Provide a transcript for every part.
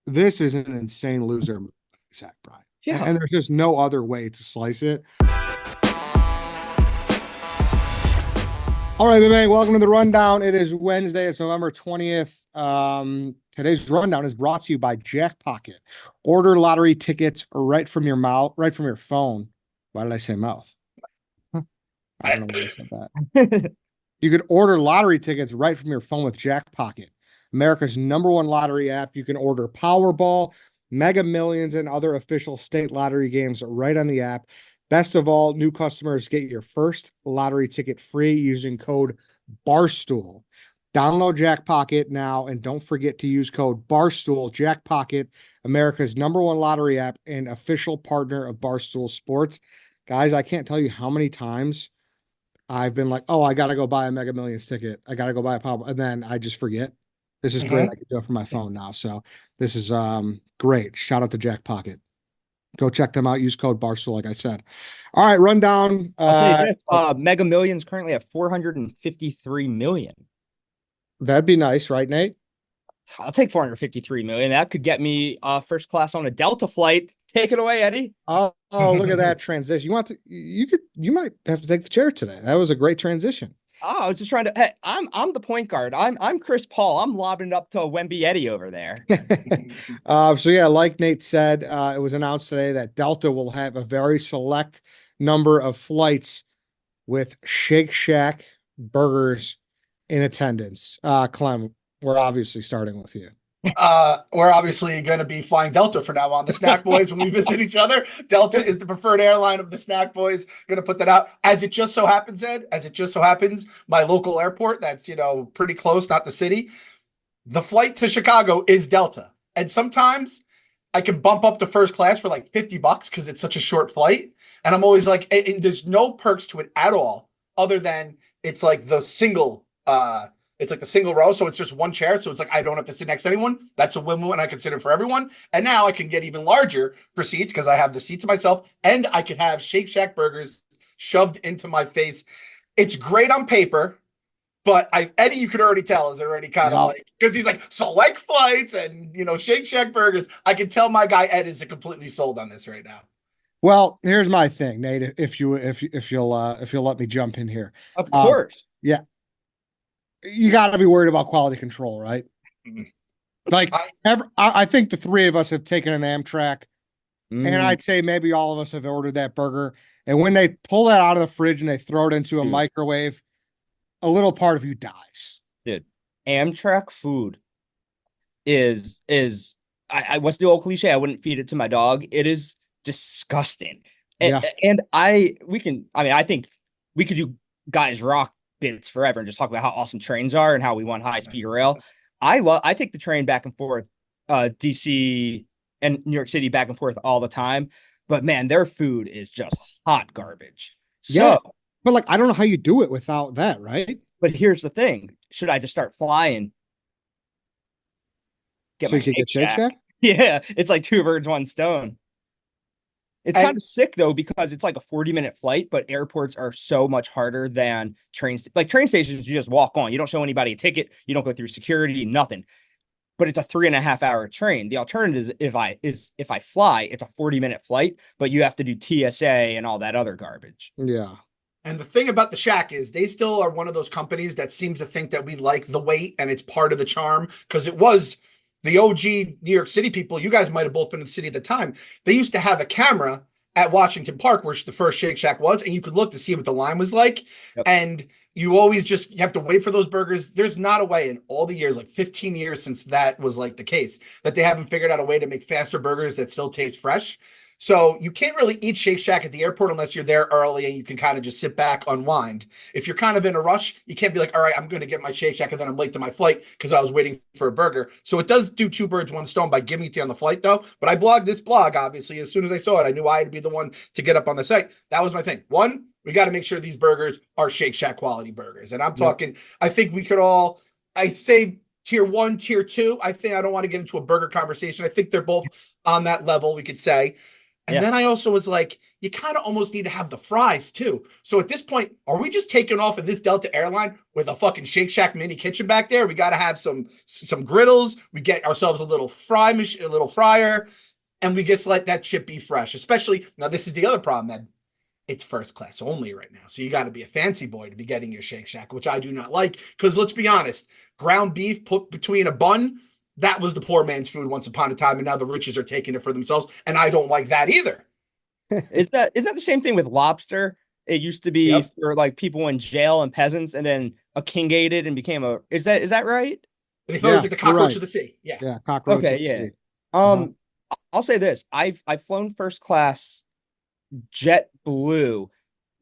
this is an insane loser move, Zach Bryan. Yeah. And there's just no other way to slice it. All right, bang, welcome to the rundown. It is Wednesday. It's November 20th. Today's rundown is brought to you by JackPocket. Order lottery tickets right from your mouth, right from your phone. Why did I say mouth? I don't know why I said that. You could order lottery tickets right from your phone with JackPocket, America's #1 lottery app. You can order Powerball, Mega Millions, and other official state lottery games right on the app. Best of all, new customers get your first lottery ticket free using code Barstool. Download JackPocket now and don't forget to use code Barstool. JackPocket, America's #1 lottery app and official partner of Barstool Sports. Guys, I can't tell you how many times I've been like, oh, I got to go buy a Mega Millions ticket. I got to go buy a pop. And then I just forget. This is great. I can do it from my phone now. So this is great. Shout out to JackPocket. Go check them out. Use code Barstool, like I said. All right, rundown. I'll say this, Mega Millions currently at 453 million. That'd be nice, right, Nate? I'll take 453 million. That could get me first class on a Delta flight. Take it away, Eddie. Look at that transition. You might have to take the chair today. That was a great transition. Oh, I was just trying to. Hey, I'm the point guard. I'm Chris Paul. I'm lobbing it up to Wemby Eddie over there. So yeah, like Nate said, it was announced today that Delta will have a very select number of flights with Shake Shack burgers in attendance. Clem, we're obviously starting with you. We're obviously going to be flying Delta for now on. The Snack Boys, when we visit each other, Delta is the preferred airline of the Snack Boys. Going to put that out. As it just so happens, Ed, as it just so happens, my local airport, that's, pretty close, not the city, the flight to Chicago is Delta. And sometimes I can bump up to first class for like $50 because it's such a short flight. And I'm always like, and there's no perks to it at all, other than it's like the single, it's like the single row, so it's just one chair. So it's like I don't have to sit next to anyone. That's a win-win. I consider for everyone. And now I can get even larger for seats because I have the seat to myself, and I could have Shake Shack burgers shoved into my face. It's great on paper, but Eddie, you could already tell, is already kind of like, because he's like select flights and Shake Shack burgers. I can tell my guy Ed is completely sold on this right now. Well, here's my thing, Nate. If you'll let me jump in here. Of course. Yeah. You got to be worried about quality control, right? Like, I think the three of us have taken an Amtrak, and I'd say maybe all of us have ordered that burger. And when they pull that out of the fridge and they throw it into a microwave, a little part of you dies. Dude, Amtrak food is I what's the old cliche? I wouldn't feed it to my dog. It is disgusting. Yeah. And I think we could do guys rock bits forever and just talk about how awesome trains are and how we want high speed rail. I take the train back and forth, DC and New York City back and forth all the time. But man, their food is just hot garbage. Yeah. But like, I don't know how you do it without that, right? But here's the thing. Should I just start flying? So you can get Shake Shack? Yeah, it's like two birds, one stone. It's kind of sick though, because it's like a 40-minute flight, but airports are so much harder than trains. Like train stations, you just walk on. You don't show anybody a ticket. You don't go through security, nothing. But it's a 3.5-hour train. The alternative is if I fly, it's a 40-minute flight, but you have to do TSA and all that other garbage. Yeah. And the thing about the Shack is they still are one of those companies that seems to think that we like the wait and it's part of the charm, because it was the OG New York City people. You guys might have both been in the city at the time. They used to have a camera at Washington Park, where the first Shake Shack was, and you could look to see what the line was like. Yep. And you always you have to wait for those burgers. There's not a way in all the years, like 15 years since that was like the case, that they haven't figured out a way to make faster burgers that still taste fresh. So you can't really eat Shake Shack at the airport unless you're there early and you can kind of just sit back, unwind. If you're kind of in a rush, you can't be like, all right, I'm going to get my Shake Shack and then I'm late to my flight because I was waiting for a burger. So it does do two birds, one stone by giving it to you on the flight though. But I blogged this blog, obviously, as soon as I saw it. I knew I had to be the one to get up on the site. That was my thing. One, we got to make sure these burgers are Shake Shack quality burgers. And I'm talking, I think we could all, I'd say tier 1, tier 2. I don't want to get into a burger conversation. I think they're both on that level, we could say. And then I also was like, you kind of almost need to have the fries too. So at this point, are we just taking off in this Delta airline with a fucking Shake Shack mini kitchen back there? We got to have some griddles. We get ourselves a little a little fryer, and we just let that shit be fresh. Especially now, this is the other problem, that it's first class only right now. So you got to be a fancy boy to be getting your Shake Shack, which I do not like. Because let's be honest, ground beef put between a bun, that was the poor man's food once upon a time, and now the riches are taking it for themselves, and I don't like that either. Is that the same thing with lobster? It used to be for like people in jail and peasants, and then a king ate it and became a. Is that right? And he thought it was like the cockroach of the sea. Yeah, cockroach. Okay, yeah. I'll say this: I've flown first class JetBlue.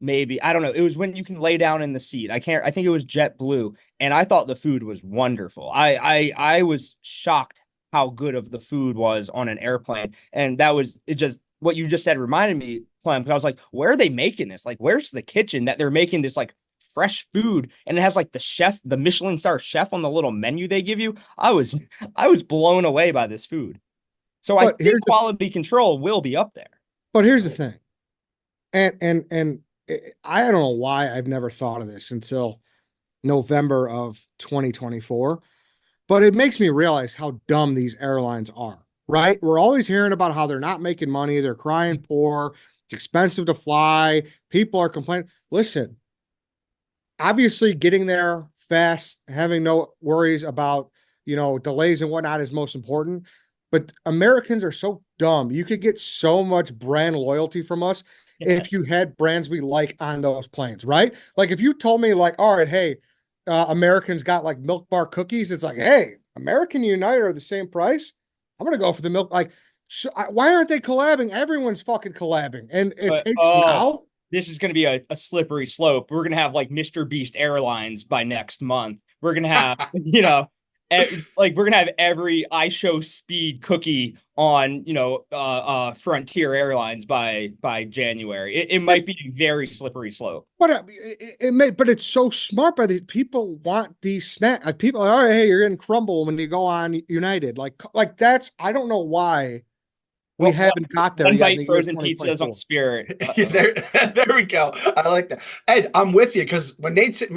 Maybe I don't know. It was when you can lay down in the seat. I think it was JetBlue, and I thought the food was wonderful. I was shocked how good of the food was on an airplane, and that was it. Just what you just said reminded me, Clem, because I was like, where are they making this? Like, where's the kitchen that they're making this like fresh food, and it has like the Michelin star chef on the little menu they give you. I was blown away by this food. So I think quality control will be up there. But here's the thing, and I don't know why I've never thought of this until November of 2024, but it makes me realize how dumb these airlines are, right? We're always hearing about how they're not making money, they're crying poor, it's expensive to fly, people are complaining. Listen, obviously getting there fast, having no worries about, delays and whatnot is most important. But Americans are so dumb. You could get so much brand loyalty from us if you had brands we like on those planes, right? Like if you told me like, all right, hey, Americans got like Milk Bar cookies. It's like, hey, American and United are the same price. I'm going to go for the milk. Like, why aren't they collabing? Everyone's fucking collabing. And it takes now. This is going to be a slippery slope. We're going to have like Mr. Beast Airlines by next month. We're going to have, like we're gonna have every iShowSpeed cookie on Frontier Airlines by January. It might be a very slippery slope. But but it's so smart by these people want these snacks. People are, all right, hey, you're getting crumble when you go on United. Like that's I don't know why we haven't got there yet. One bite frozen pizzas on Spirit. there we go. I like that. Ed, I'm with you because when Nate said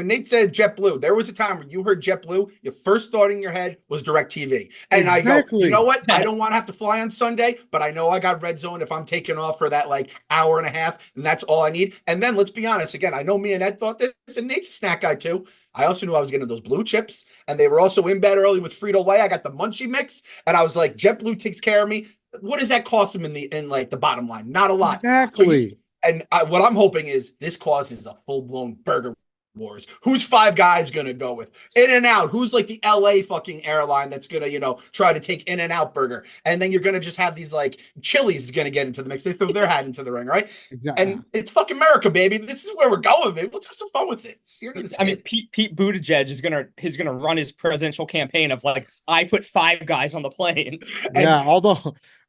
JetBlue, there was a time when you heard JetBlue, your first thought in your head was DirecTV. And exactly. I go, you know what? I don't want to have to fly on Sunday, but I know I got red zone if I'm taking off for that like hour and a half, and that's all I need. And then let's be honest, again, I know me and Ed thought this, and Nate's a snack guy too. I also knew I was getting those blue chips, and they were also in bed early with Frito-Lay. I got the munchie mix, and I was like, JetBlue takes care of me. What does that cost them in like the bottom line? Not a lot. Exactly. What I'm hoping is this causes a full-blown burger wars. Who's Five Guys gonna go with? In-N-Out. Who's like the LA fucking airline that's gonna, try to take In-N-Out burger? And then you're gonna just have these like Chili's is gonna get into the mix. They throw their hat into the ring, right? Exactly. And it's fucking America, baby. This is where we're going, baby. Let's have some fun with this. I mean, Pete Buttigieg is gonna run his presidential campaign of like, I put Five Guys on the plane. Yeah,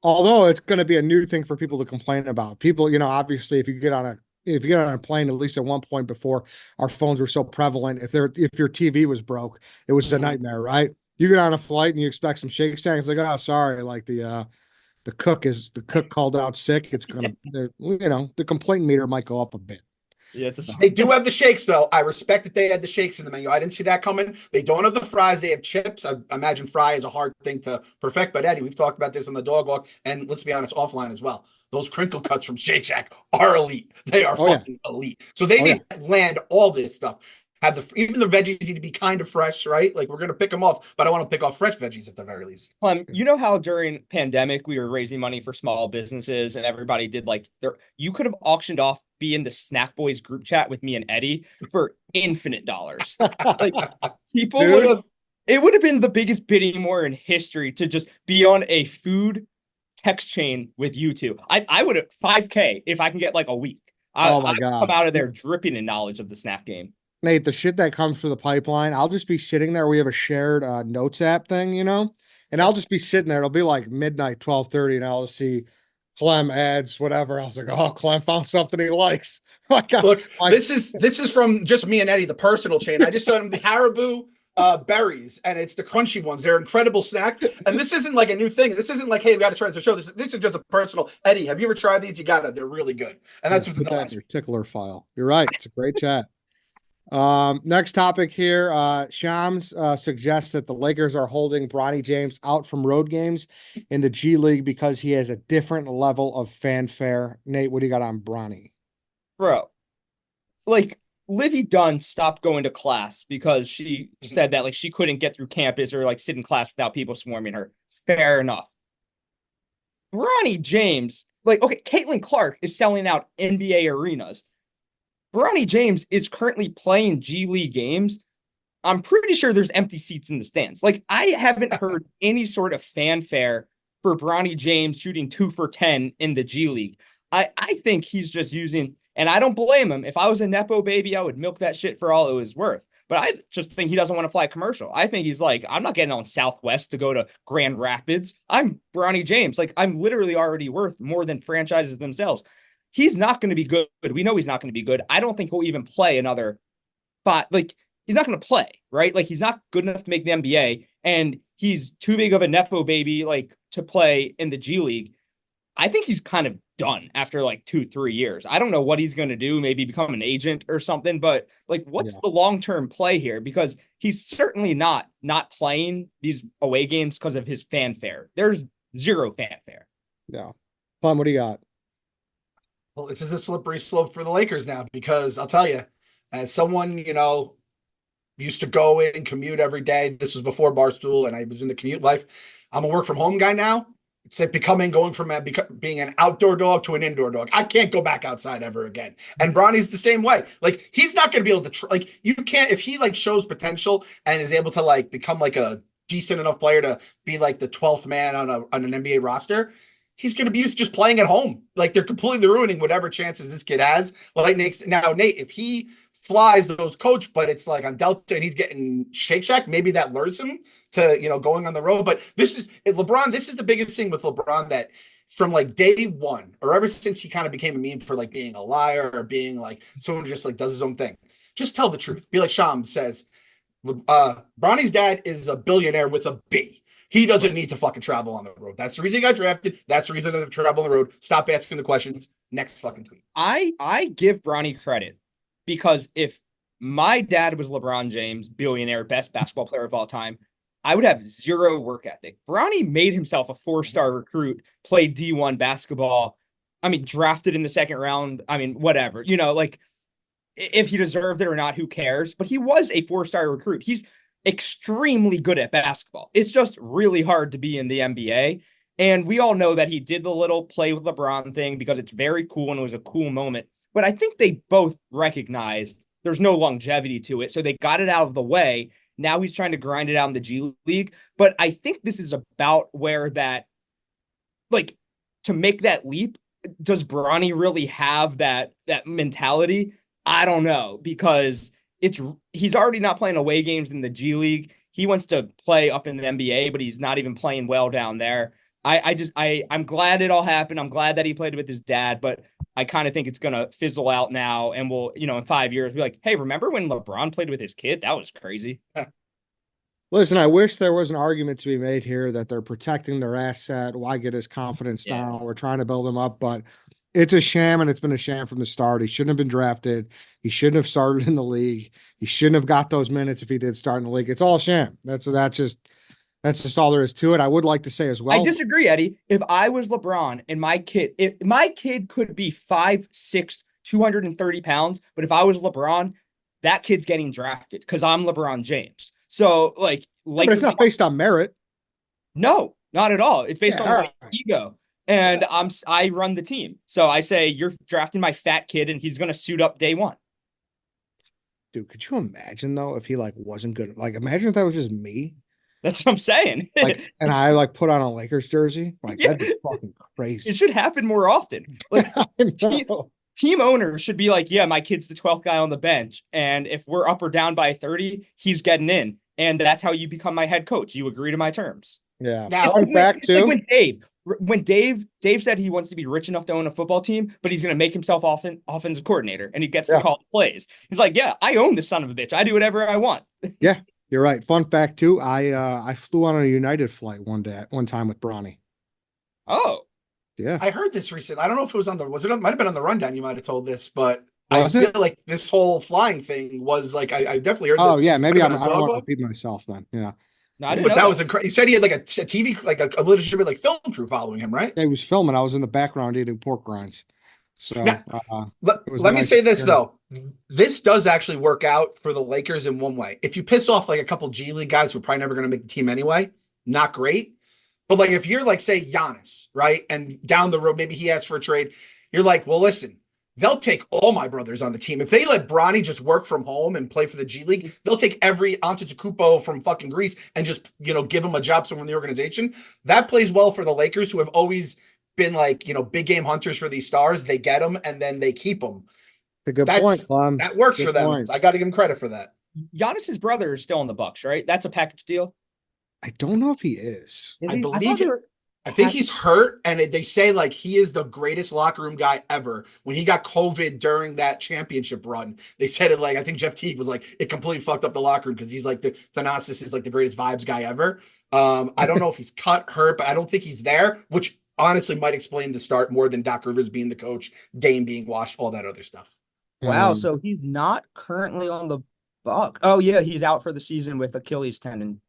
although it's going to be a new thing for people to complain about. People, obviously, if you get on a plane, at least at one point before our phones were so prevalent, if your TV was broke, it was a nightmare, right? You get on a flight and you expect some Shake Shack. It's like, oh, sorry, like the cook called out sick. It's gonna, the complaint meter might go up a bit. Yeah, they do have the shakes, though. I respect that they had the shakes in the menu. I didn't see that coming. They don't have the fries. They have chips. I imagine fry is a hard thing to perfect. But Eddie, we've talked about this on the dog walk, and let's be honest, offline as well. Those crinkle cuts from Shake Shack are elite. They are fucking elite. So they need to land all this stuff. Even the veggies need to be kind of fresh, right? Like we're gonna pick them off, but I want to pick off fresh veggies at the very least. You know how during pandemic we were raising money for small businesses, and everybody did like you could have auctioned off be in the Snack Boys group chat with me and Eddie for infinite dollars. Like people it would have been the biggest bidding war in history to just be on a food text chain with you two. I would have $5K if I can get like a week. Oh my God. Come out of there dripping in knowledge of the Snap game. Nate, the shit that comes through the pipeline, I'll just be sitting there. We have a shared notes app thing, and I'll just be sitting there. It'll be like midnight, 12:30, and I'll see Clem ads, whatever. I was like, oh, Clem found something he likes. Look, this is from just me and Eddie, the personal chain. I just saw him the Haribo berries, and it's the crunchy ones. They're incredible snack. And this isn't like a new thing. This isn't like, hey, we got to try this for show. This is just a personal. Eddie, have you ever tried these? You got it. They're really good. And that's Yeah, what's put the that in last. your tickler file. You're right. It's a great chat. Next topic here. Shams suggests that the Lakers are holding Bronny James out from road games in the G League because he has a different level of fanfare. Nate, what do you got on Bronny? Bro, like Livy Dunn stopped going to class because she said that like she couldn't get through campus or like sit in class without people swarming her. Fair enough. Bronny James, like, okay, Caitlin Clark is selling out NBA arenas. Bronny James is currently playing G League games. I'm pretty sure there's empty seats in the stands. Like, I haven't heard any sort of fanfare for Bronny James shooting 2 for 10 in the G League. I think he's just using, and I don't blame him. If I was a Nepo baby, I would milk that shit for all it was worth. But I just think he doesn't want to fly commercial. I think he's like, I'm not getting on Southwest to go to Grand Rapids. I'm Bronny James. Like, I'm literally already worth more than franchises themselves. He's not going to be good. We know he's not going to be good. I don't think he'll even play another spot. Like, he's not going to play, right? Like, he's not good enough to make the NBA, and he's too big of a Nepo baby, like, to play in the G League. I think he's kind of done after like 2-3 years. I don't know what he's going to do, maybe become an agent or something, but like, what's the long-term play here? Because he's certainly not playing these away games because of his fanfare. There's zero fanfare. Yeah. Plum, what do you got? Well, this is a slippery slope for the Lakers now, because I'll tell you, as someone, used to go in, commute every day. This was before Barstool, and I was in the commute life. I'm a work from home guy now. It's like going from being an outdoor dog to an indoor dog. I can't go back outside ever again. And Bronny's the same way. Like, he's not going to be able to, like, you can't, if he like shows potential and is able to like become like a decent enough player to be like the 12th man on an NBA roster, he's going to be used to just playing at home. Like, they're completely ruining whatever chances this kid has. Like, Nate, if he flies those coach, but it's like on Delta and he's getting Shake Shack, maybe that lures him to, going on the road. But this is the biggest thing with LeBron, that from like day one, or ever since he kind of became a meme for like being a liar or being like someone who just like does his own thing, just tell the truth. Be like Sham says, Bronny's dad is a billionaire with a B. He doesn't need to fucking travel on the road. That's the reason he got drafted. That's the reason he doesn't travel on the road. Stop asking the questions. Next fucking tweet. I give Bronny credit, because if my dad was LeBron James, billionaire, best basketball player of all time, I would have zero work ethic. Bronny made himself a 4-star recruit, played D1 basketball. I mean, drafted in the second round. I mean, whatever, like, if he deserved it or not, who cares? But he was a 4-star recruit. He's extremely good at basketball. It's just really hard to be in the NBA. And we all know that he did the little play with LeBron thing because it's very cool and it was a cool moment. But I think they both recognize there's no longevity to it. So they got it out of the way. Now he's trying to grind it out in the G League. But I think this is about where that, like, to make that leap, does Bronny really have that mentality? I don't know, because he's already not playing away games in the G League. He wants to play up in the NBA, but he's not even playing well down there. I'm glad it all happened. I'm glad that he played with his dad, but I kind of think it's going to fizzle out now. And we'll, in 5 years, be like, hey, remember when LeBron played with his kid? That was crazy. Listen, I wish there was an argument to be made here that they're protecting their asset. Why get his confidence down? We're trying to build him up, but it's a sham, and it's been a sham from the start. He shouldn't have been drafted. He shouldn't have started in the league. He shouldn't have got those minutes if he did start in the league. It's all sham. That's just all there is to it. I would like to say as well. I disagree, Eddie. If I was LeBron and if my kid could be 5'6", 230 pounds, but if I was LeBron, that kid's getting drafted because I'm LeBron James. So but it's not based on merit. No, not at all. It's based on ego. And I run the team. So I say, you're drafting my fat kid and he's going to suit up day one. Dude, could you imagine though, if he wasn't good? Like, imagine if that was just me. That's what I'm saying. And I put on a Lakers jersey. That'd be fucking crazy. It should happen more often. Team owners should be like, yeah, my kid's the 12th guy on the bench. And if we're up or down by 30, he's getting in. And that's how you become my head coach. You agree to my terms. Yeah. Now, when Dave said he wants to be rich enough to own a football team, but he's going to make himself offensive coordinator, and he gets to call the plays. He's like, yeah, I own this son of a bitch. I do whatever I want. Yeah. You're right. Fun fact too, I flew on a United flight one time with Bronny. Oh, Yeah. I heard this recently. I don't know if it was on the, might have been on the rundown. You might have told this, but I Was feel it? like this whole flying thing was like, I definitely heard Oh this. yeah, Might maybe have been I on don't Dog want to Walk, repeat myself then. Yeah. no, I didn't but know that that. was incredible. You said he had like a TV, like a legitimate like film crew following him, right? He was filming. I was in the background eating pork rinds. Now, So it was a let me nice say this experience. though. This does actually work out for the Lakers in one way. If you piss off like a couple G League guys who are probably never going to make the team anyway, not great. But like if you're like, say, Giannis, right? And down the road, maybe he asks for a trade. You're like, well, listen, they'll take all my brothers on the team. If they let Bronny just work from home and play for the G League, they'll take every Antetokounmpo from fucking Greece and just, give him a job somewhere in the organization. That plays well for the Lakers, who have always been like, big game hunters for these stars. They get them and then they keep them. A good point, Clem. That works for Good them. point. I got to give them credit for that. Giannis's brother is still in the Bucks, right? That's a package deal. I don't know if he is. Is I he? I believe thought they were I think package- he's hurt, and they say like he is the greatest locker room guy ever. When he got COVID during that championship run, they said it like I think Jeff Teague was like it completely fucked up the locker room because he's like the Thanasis is like the greatest vibes guy ever. I don't know if he's cut, hurt, but I don't think he's there, which honestly might explain the start more than Doc Rivers being the coach, Dame being washed, all that other stuff. Wow, so he's not currently on the Buck. Oh yeah, he's out for the season with Achilles tendon.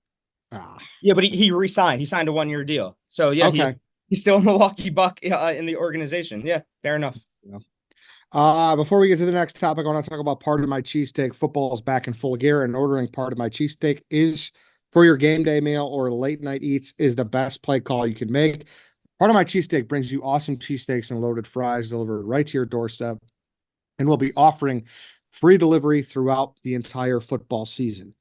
Ah, Yeah, but he re-signed. He signed a 1 year deal. So yeah, okay. he's still a Milwaukee Buck in the organization. Yeah, fair enough. Before we get to the next topic, I want to talk about Part of My Cheesesteak. Football is back in full gear, and ordering Part of My Cheesesteak is for your game day meal or late night eats is the best play call you can make. Part of My Cheesesteak brings you awesome cheesesteaks and loaded fries delivered right to your doorstep, and we'll be offering free delivery throughout the entire football season.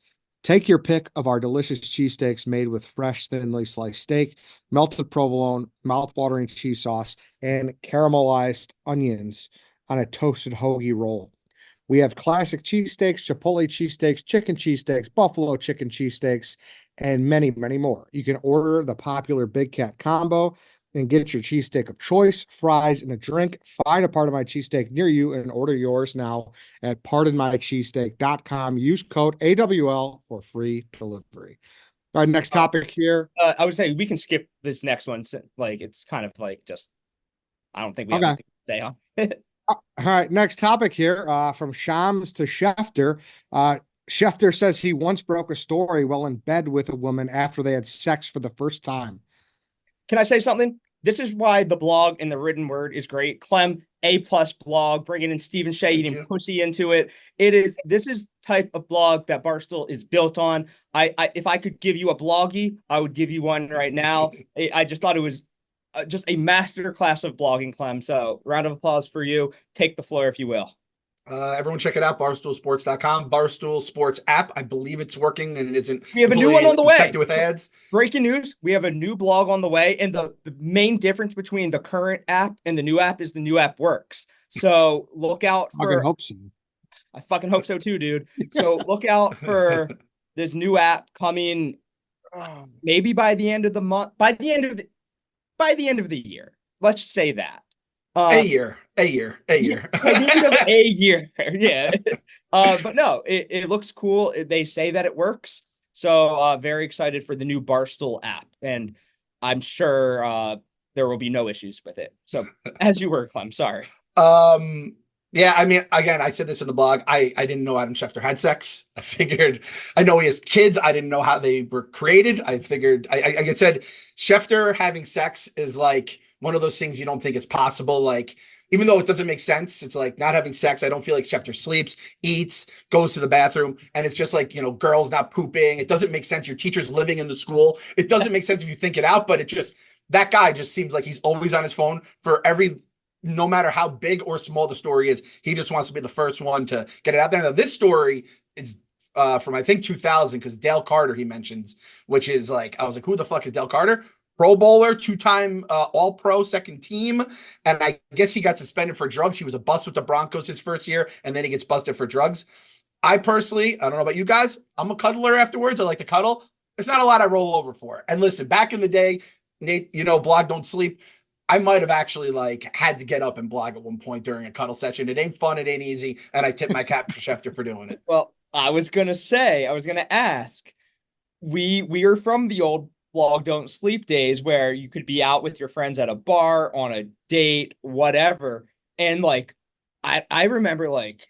Take your pick of our delicious cheesesteaks made with fresh, thinly sliced steak, melted provolone, mouth-watering cheese sauce, and caramelized onions on a toasted hoagie roll. We have classic cheesesteaks, chipotle cheesesteaks, chicken cheesesteaks, buffalo chicken cheesesteaks, and many, many more. You can order the popular Big Cat combo and get your cheesesteak of choice, fries, and a drink. Find a Part of My Cheesesteak near you and order yours now at pardonmycheesesteak.com. Use code AWL for free delivery. All right, next topic here. I would say we can skip this next one. Like it's kind of like just I don't think we have Okay. anything to say on. All right, next topic here. From Shams to Schefter. Schefter says he once broke a story while in bed with a woman after they had sex for the first time. Can I say something? This is why the blog and the written word is great. Clem, A+ blog, bringing in Stephen Shea, eating pussy into it. This is type of blog that Barstool is built on. If I could give you a bloggy, I would give you one right now. I just thought it was just a master class of blogging, Clem. So round of applause for you. Take the floor, if you will. Everyone check it out, barstoolsports.com, Barstool Sports app. I believe it's working and it isn't. We have a new one on the way. Infected with ads. Breaking news. We have a new blog on the way. And the main difference between the current app and the new app is the new app works. So look out for. I hope so. I fucking hope so too, dude. So look out for this new app coming maybe by the end of the month, by the end of the year. Let's say that. A year. By the end of a year. Yeah. But no, it looks cool. They say that it works. So very excited for the new Barstool app. And I'm sure there will be no issues with it. So as you were, Clem, sorry. Yeah, I mean, again, I said this in the blog. I didn't know Adam Schefter had sex. I know he has kids. I didn't know how they were created. I figured, like I said, Schefter having sex is like one of those things you don't think is possible. Like, even though it doesn't make sense, it's like not having sex. I don't feel like Schefter sleeps, eats, goes to the bathroom, and it's just like, girls not pooping. It doesn't make sense. Your teacher's living in the school. It doesn't make sense if you think it out, but that guy just seems like he's always on his phone for no matter how big or small the story is. He just wants to be the first one to get it out there. Now, this story is from, I think, 2000, because Dale Carter he mentions, which is like, I was like, who the fuck is Dale Carter? Pro bowler, two-time all-pro second team. And I guess he got suspended for drugs. He was a bust with the Broncos his first year, and then he gets busted for drugs. I personally, I don't know about you guys, I'm a cuddler afterwards. I like to cuddle. There's not a lot I roll over for. And listen, back in the day, Nate, blog Don't Sleep, I might have actually had to get up and blog at one point during a cuddle session. It ain't fun. It ain't easy. And I tip my cap for Schefter for doing it. Well, I was gonna ask. We are from the old blog don't sleep days where you could be out with your friends at a bar, on a date, whatever. And like I remember like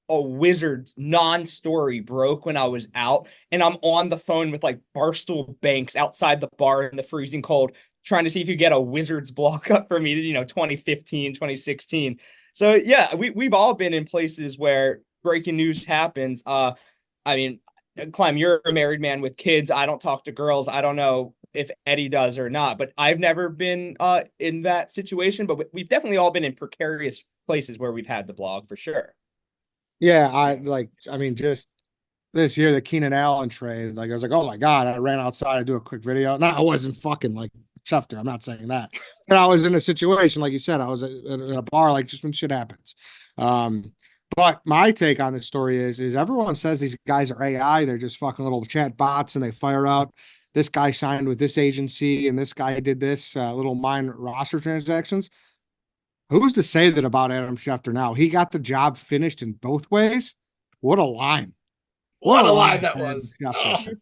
a Wizards non-story broke when I was out, and I'm on the phone with like Barstool Banks outside the bar in the freezing cold, trying to see if you get a Wizards block up for me, 2015, 2016. So yeah, we've all been in places where breaking news happens. I mean, Clem, you're a married man with kids. I don't talk to girls. I don't know if Eddie does or not, but I've never been in that situation. But we've definitely all been in precarious places where we've had the blog for sure. Yeah, I mean, just this year, the Keenan Allen trade, like I was like, oh my God, I ran outside to do a quick video. No, I wasn't fucking like Schefter. I'm not saying that. But I was in a situation, like you said, I was in a bar, like just when shit happens. Um, but my take on this story is everyone says these guys are AI, they're just fucking little chat bots and they fire out this guy signed with this agency and this guy did this little mine roster transactions. Who's to say that about Adam Schefter now? He got the job finished in both ways. What a line. What What a a line line that for Adam was. Schefter. Oh.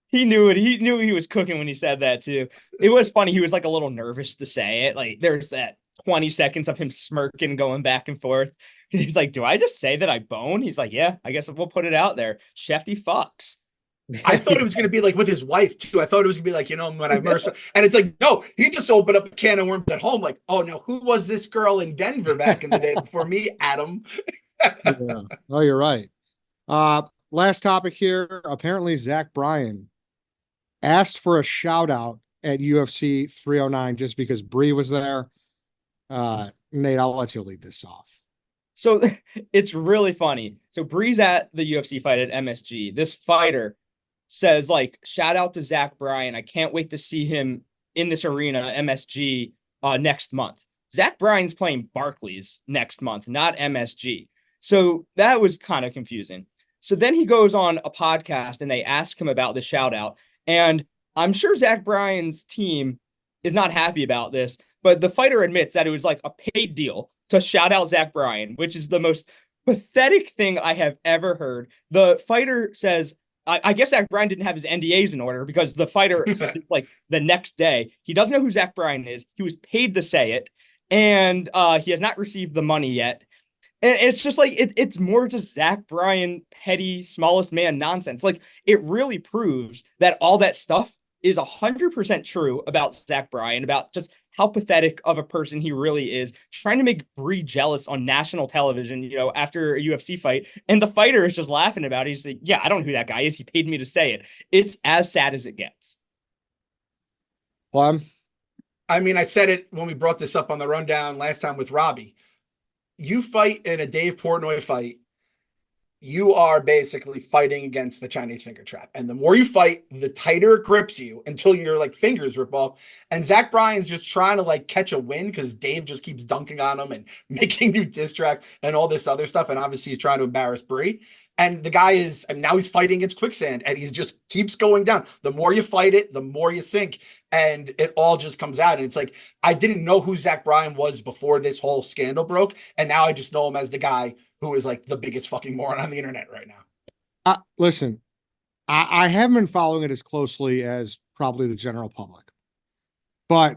He knew it. He knew he was cooking when he said that too. It was funny. He was like a little nervous to say it. Like there's that 20 seconds of him smirking, going back and forth. And he's like, "Do I just say that I bone?" He's like, "Yeah, I guess we'll put it out there. Shefty fucks." I thought it was going to be like with his wife too. I thought it was going to be like, when I immersed, and it's like, no, he just opened up a can of worms at home. Like, oh, now who was this girl in Denver back in the day before me, Adam? Yeah. Oh, you're right. Last topic here. Apparently, Zach Bryan asked for a shout out at UFC 309 just because Bree was there. Nate, I'll let you lead this off. So it's really funny. So Bree's at the UFC fight at MSG. This fighter says, like, shout out to Zach Bryan. I can't wait to see him in this arena, MSG, next month. Zach Bryan's playing Barclays next month, not MSG. So that was kind of confusing. So then he goes on a podcast and they ask him about the shout out. And I'm sure Zach Bryan's team is not happy about this, but the fighter admits that it was like a paid deal to shout out Zach Bryan, which is the most pathetic thing I have ever heard. The fighter says, I guess Zach Bryan didn't have his NDAs in order because the fighter said like the next day he doesn't know who Zach Bryan is. He was paid to say it, and he has not received the money yet. And it's just like it's more just Zach Bryan petty smallest man nonsense. Like it really proves that all that stuff is 100% true about Zach Bryan, about just how pathetic of a person he really is, trying to make Bree jealous on national television, after a UFC fight. And the fighter is just laughing about it. He's like, yeah, I don't know who that guy is. He paid me to say it. It's as sad as it gets. Well, I mean, I said it when we brought this up on the rundown last time with Robbie. You fight in a Dave Portnoy fight, you are basically fighting against the Chinese finger trap. And the more you fight, the tighter it grips you until your like fingers rip off. And Zach Bryan's just trying to like catch a win because Dave just keeps dunking on him and making new diss tracks and all this other stuff. And obviously he's trying to embarrass Bree. And the guy is, and now he's fighting against quicksand and he's just keeps going down. The more you fight it, the more you sink. And it all just comes out. And it's like, I didn't know who Zach Bryan was before this whole scandal broke. And now I just know him as the guy who is like the biggest fucking moron on the internet right now. listen, I haven't been following it as closely as probably the general public, but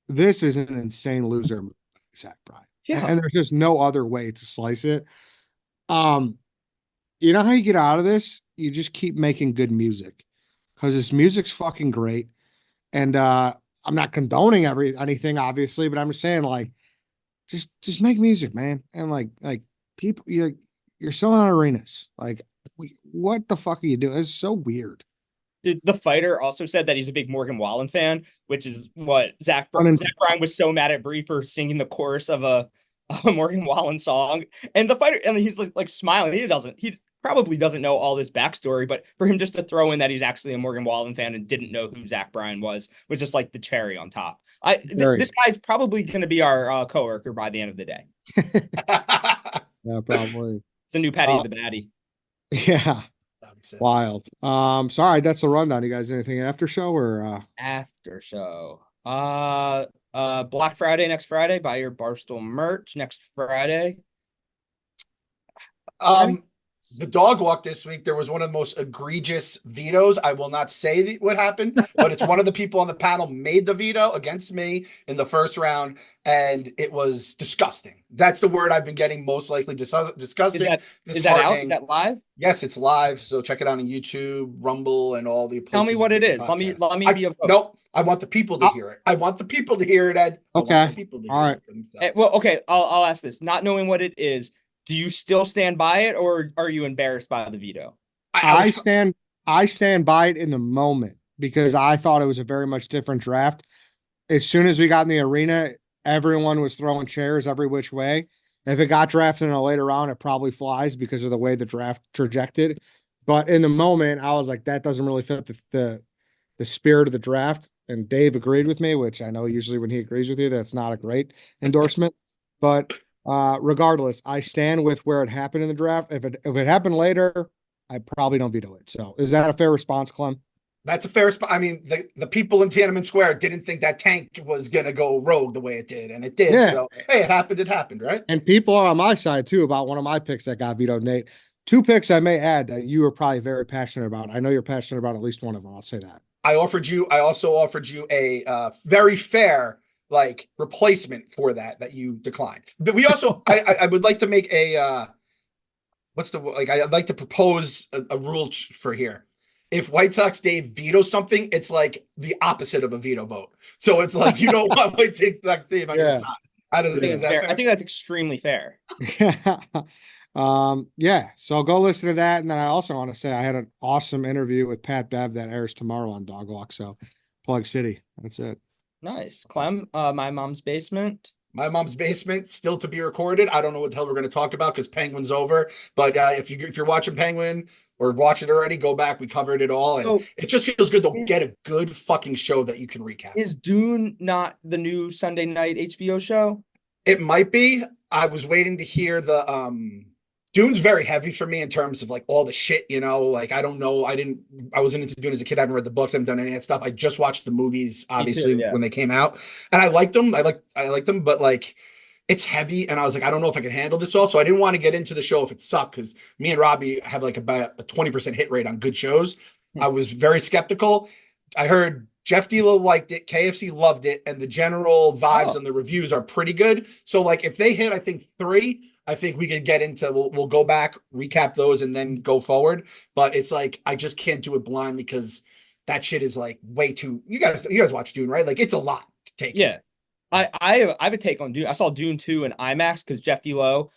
this is an insane loser move by Zach Bryan. Yeah. And there's just no other way to slice it. You know how you get out of this? You just keep making good music because this music's fucking great. And I'm not condoning anything, obviously, but I'm just saying, like, just make music, man. And like people, you're selling out arenas. Like, what the fuck are you doing? It's so weird. The fighter also said that he's a big Morgan Wallen fan, which is what Zach I mean, Bryan was so mad at Bree for singing the chorus of a Morgan Wallen song. And the fighter, and he's like smiling. He probably doesn't know all this backstory, but for him just to throw in that he's actually a Morgan Wallen fan and didn't know who Zach Bryan was just like the cherry on top. This guy's probably going to be our coworker by the end of the day. yeah, probably. It's the new Patty the Batty. Yeah. Wild. Sorry, that's the rundown. You guys, anything after show or After show? Black Friday next Friday. Buy your Barstool merch next Friday. Um, the dog walk this week, there was one of the most egregious vetoes. I will not say what happened, but it's one of the people on the panel made the veto against me in the first round, and it was disgusting. That's the word I've been getting most likely. Disgusting. Is that out? Is that live? Yes, it's live. So check it out on YouTube, Rumble, and all the places. Tell me what it is. Let me be a vote. Nope. I want the people to hear it. I want the people to hear it, Ed. Okay. All right. Well, okay. I'll ask this. Not knowing what it is, do you still stand by it, or are you embarrassed by the veto? I stand by it in the moment because I thought it was a very much different draft. As soon as we got in the arena, everyone was throwing chairs every which way. If it got drafted in a later round, it probably flies because of the way the draft trajected. But in the moment, I was like, that doesn't really fit the spirit of the draft. And Dave agreed with me, which I know usually when he agrees with you, that's not a great endorsement. But regardless, I stand with where it happened in the draft. If it happened later, I probably don't veto it. So is that a fair response, Clem? That's a fair response. I mean, the people in Tiananmen Square didn't think that tank was going to go rogue the way it did, and it did. Yeah. So, hey, it happened, right? And people are on my side, too, about one of my picks that got vetoed, Nate. Two picks I may add that you are probably very passionate about. I know you're passionate about at least one of them. I'll say that. I also offered you a very fair replacement for that you declined. But we also, I would like to make a, I'd like to propose a rule for here. If White Sox Dave vetoes something, it's like the opposite of a veto vote. So it's like, you don't want White Sox Dave on your side. I think that's extremely fair. Yeah. So go listen to that. And then I also want to say I had an awesome interview with Pat Bev that airs tomorrow on Dog Walk. So Plug City. That's it. Nice. Clem, My Mom's Basement. My Mom's Basement, still to be recorded. I don't know what the hell we're going to talk about because Penguin's over. But if you're watching Penguin or watch it already, go back. We covered it all. And it just feels good to get a good fucking show that you can recap. Is Dune not the new Sunday night HBO show? It might be. I was waiting to hear the Dune's very heavy for me in terms of all the shit, I don't know. I wasn't into Dune as a kid. I haven't read the books. I haven't done any of that stuff. I just watched the movies, obviously, when they came out, and I liked them. I liked them, but it's heavy. And I was like, I don't know if I can handle this all. So I didn't want to get into the show if it sucked. Cause me and Robbie have about a 20% hit rate on good shows. I was very skeptical. I heard Jeff D'Lo liked it. KFC loved it. And the general vibes and the reviews are pretty good. So if they hit, I think 3, I think we could get into, we'll go back, recap those, and then go forward. But it's I just can't do it blind because that shit is way too, you guys watch Dune, right? It's a lot to take. Yeah. I have a take on Dune. I saw Dune 2 in IMAX because Jeff D'Lo,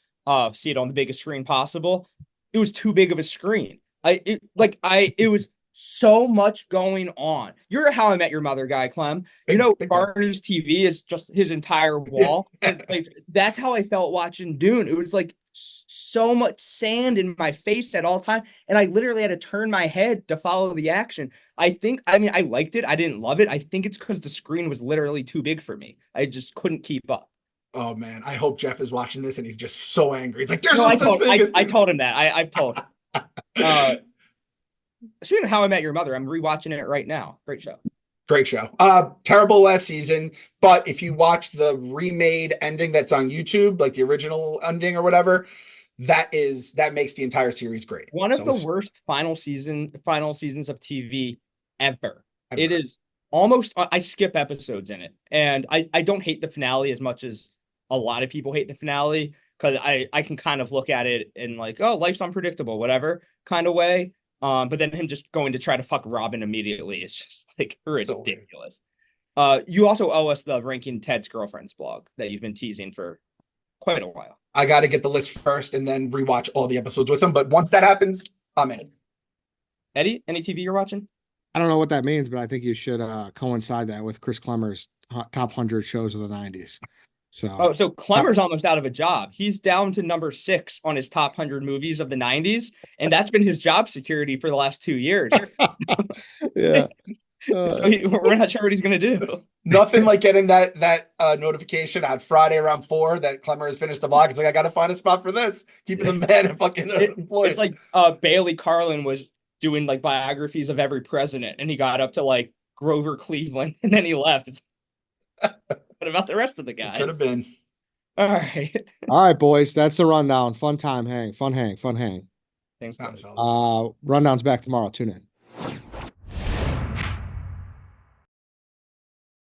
see it on the biggest screen possible. It was too big of a screen. It was so much going on. You're a How I Met Your Mother guy, Clem. Barney's TV is just his entire wall. And that's how I felt watching Dune. It was so much sand in my face at all time. And I literally had to turn my head to follow the action. I liked it. I didn't love it. I think it's because the screen was literally too big for me. I just couldn't keep up. Oh man, I hope Jeff is watching this and he's just so angry. He's there's no such thing. I told him that. I've told him. Speaking of How I Met Your Mother, I'm rewatching it right now. Great show. Great show. Terrible last season, but if you watch the remade ending that's on YouTube, the original ending or whatever, that makes the entire series great. One of the worst final seasons of TV ever. It is almost, I skip episodes in it, and I don't hate the finale as much as a lot of people hate the finale because I can kind of look at it in life's unpredictable, whatever kind of way. But then him just going to try to fuck Robin immediately is just ridiculous. You also owe us the Ranking Ted's Girlfriends blog that you've been teasing for quite a while. I got to get the list first and then rewatch all the episodes with him. But once that happens, I'm in. Eddie, any TV you're watching? I don't know what that means, but I think you should coincide that with Chris Klemmer's top 100 shows of the 90s. So Klemmer's almost out of a job. He's down to number 6 on his top 100 movies of the 90s, and that's been his job security for the last 2 years. Yeah. So we're not sure what he's going to do. Nothing like getting that notification on Friday around 4 that Klemmer has finished the vlog. It's I got to find a spot for this. Keeping the man fucking employed. It's Bailey Carlin was doing biographies of every president, and he got up to Grover Cleveland, and then he left. What about the rest of the guys? Could have been. All right. All right, boys. That's the rundown. Fun time hang. Fun hang. Thanks, Sounds guys. fellas. Rundown's back tomorrow. Tune in.